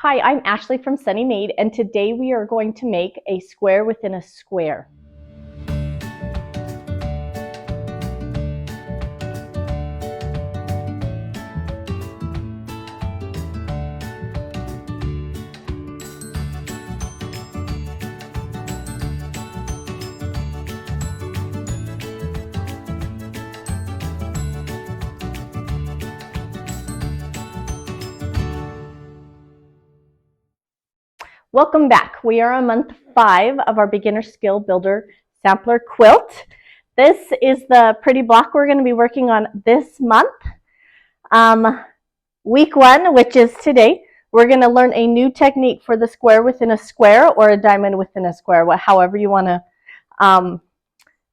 Hi, I'm Ashley from Sunny Made, and today we are going to make a square within a square. Welcome back. We are on month 5 of our Beginner Skill Builder Sampler Quilt. This is the pretty block we're going to be working on this month. Week 1, which is today, we're going to learn a new technique for the square within a square or a diamond within a square, however you want to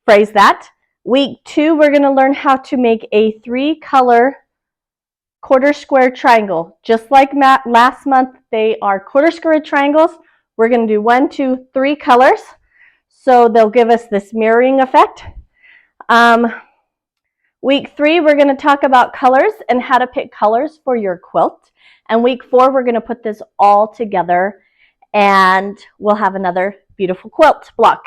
phrase that. Week 2, we're going to learn how to make a 3-color quarter square triangle. Just like last month, they are quarter square triangles. We're going to do 1, 2, 3 colors. So they'll give us this mirroring effect. Week 3, we're going to talk about colors and how to pick colors for your quilt. And week 4, we're going to put this all together and we'll have another beautiful quilt block.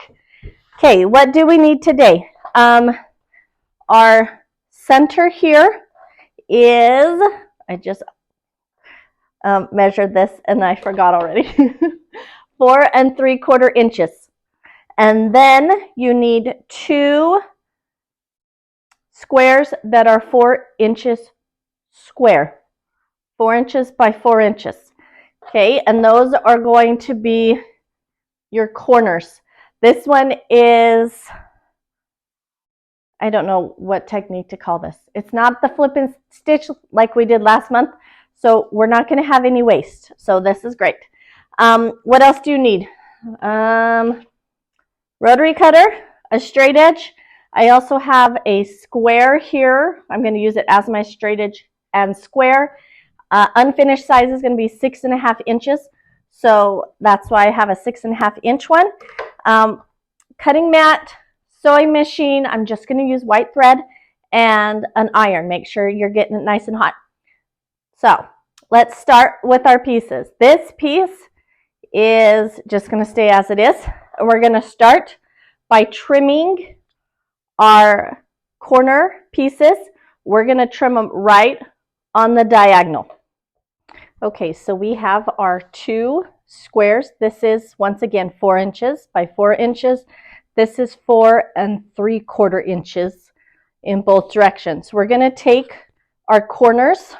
Okay, what do we need today? Our center here is, I just measured this and I forgot already, 4 3/4 inches. And then you need 2 squares that are 4 inches square, 4 inches by 4 inches. Okay, and those are going to be your corners. This one is, I don't know what technique to call this. It's not the flip and stitch like we did last month, so we're not going to have any waste. So this is great. What else do you need? Rotary cutter, a straight edge. I also have a square here. I'm going to use it as my straight edge and square. Unfinished size is going to be 6.5 inches. So that's why I have a 6.5 inch one. Cutting mat, sewing machine. I'm just going to use white thread and an iron. Make sure you're getting it nice and hot. So let's start with our pieces. This piece is just going to stay as it is. We're going to start by trimming our corner pieces. We're going to trim them right on the diagonal. Okay, so we have our 2 squares. This is, once again, 4 inches by 4 inches. This is 4 3/4 inches in both directions. We're going to take our corners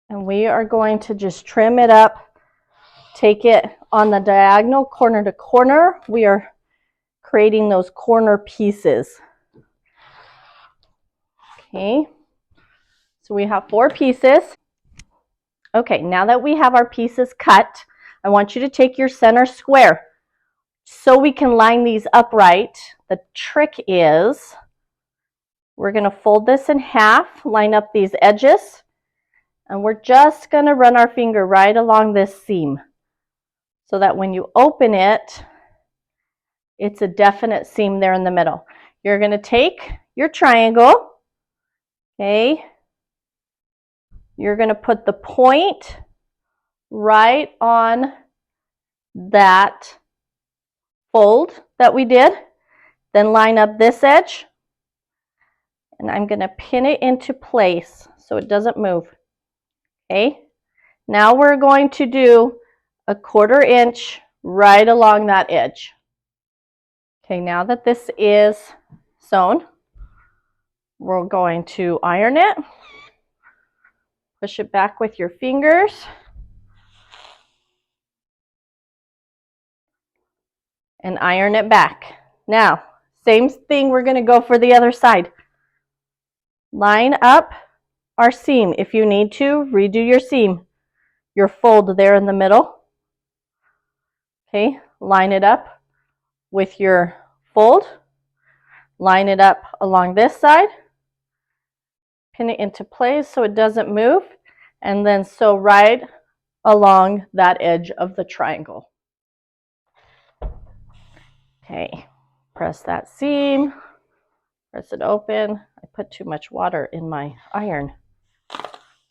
and we are going to just trim it up, take it on the diagonal, corner to corner. We are creating those corner pieces. Okay, so we have 4 pieces. Okay, now that we have our pieces cut, I want you to take your center square. So we can line these upright, the trick is we're going to fold this in half, line up these edges, and we're just going to run our finger right along this seam so that when you open it, it's a definite seam there in the middle. You're going to take your triangle, okay, you're going to put the point right on that fold that we did, then line up this edge, and I'm going to pin it into place so it doesn't move. Okay, now we're going to do a 1/4 inch right along that edge. Okay, now that this is sewn, we're going to iron it. Push it back with your fingers. And iron it back. Now, same thing, we're going to go for the other side. Line up our seam. If you need to, redo your seam. Your fold there in the middle. Okay, line it up with your fold. Line it up along this side. Pin it into place so it doesn't move. And then sew right along that edge of the triangle. Okay, press that seam, press it open. I put too much water in my iron,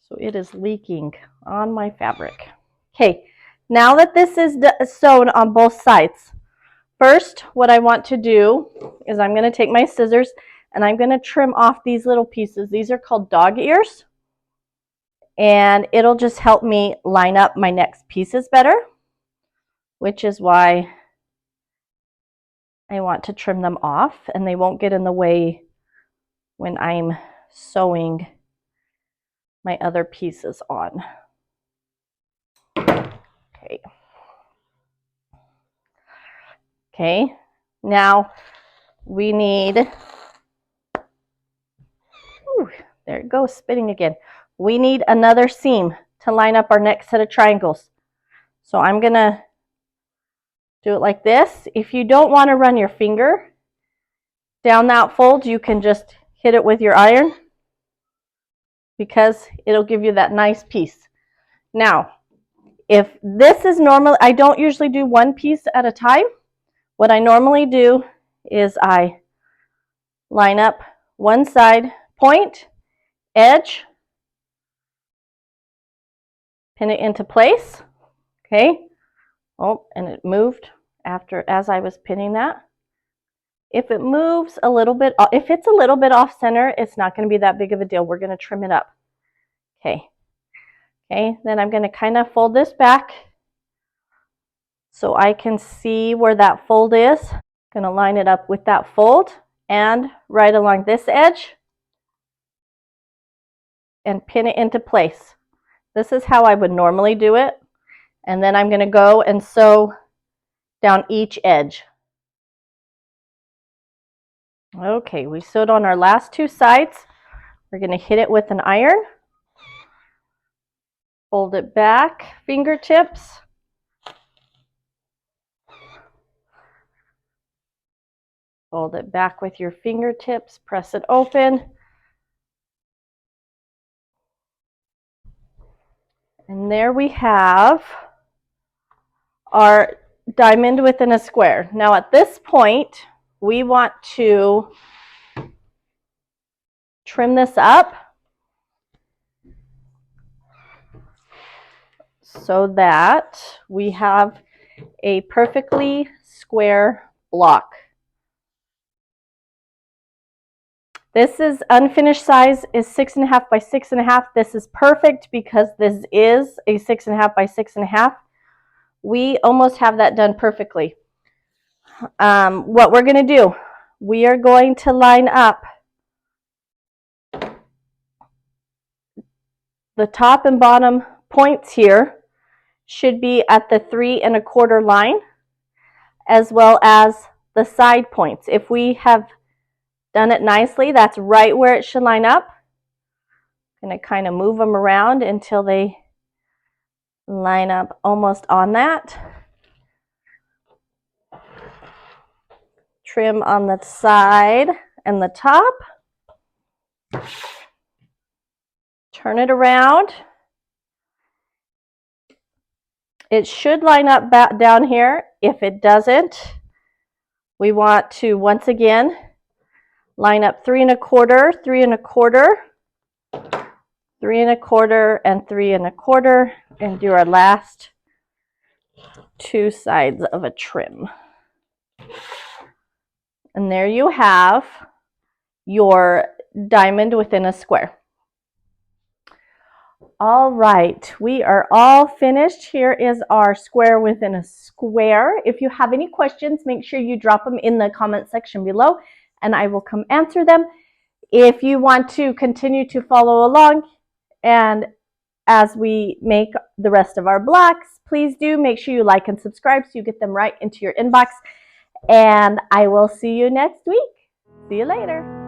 So it is leaking on my fabric. Okay, now that this is sewn on both sides, first what I want to do is I'm going to take my scissors and I'm going to trim off these little pieces. These are called dog ears. And it'll just help me line up my next pieces better, which is why I want to trim them off, and they won't get in the way when I'm sewing my other pieces on. Okay. Okay, now we need, ooh, there it goes, spinning again. We need another seam to line up our next set of triangles. So I'm gonna do it like this. If you don't want to run your finger down that fold, you can just hit it with your iron because it'll give you that nice piece. Now, if this is normal, I don't usually do one piece at a time. What I normally do is I line up one side, point, edge, pin it into place. Okay. Oh, and it moved as I was pinning that. If it moves a little bit, if it's a little bit off center, it's not going to be that big of a deal. We're going to trim it up. Okay. Okay, then I'm going to kind of fold this back so I can see where that fold is. I'm going to line it up with that fold and right along this edge and pin it into place. This is how I would normally do it. And then I'm going to go and sew down each edge. Okay, we sewed on our last two sides. We're going to hit it with an iron. Fold it back, fingertips. Fold it back with your fingertips, press it open. And there we have our diamond within a square. Now at this point, we want to trim this up so that we have a perfectly square block. This is unfinished size is 6.5 by 6.5. This is perfect because this is a 6.5 by 6.5. We almost have that done perfectly. What we're going to do, we are going to line up the top and bottom points here should be at the 3 1/4 line, as well as the side points. If we have done it nicely, that's right where it should line up. I'm going to kind of move them around until they line up almost on that. Trim on the side and the top. Turn it around. It should line up back down here. If it doesn't, we want to once again line up 3 1/4, 3 1/4, 3 1/4, and 3 1/4, and do our last two sides of a trim. And there you have your diamond within a square. All right, we are all finished. Here is our square within a square. If you have any questions, make sure you drop them in the comment section below and I will come answer them. If you want to continue to follow along and as we make the rest of our blocks, please do make sure you like and subscribe so you get them right into your inbox. And I will see you next week. See you later.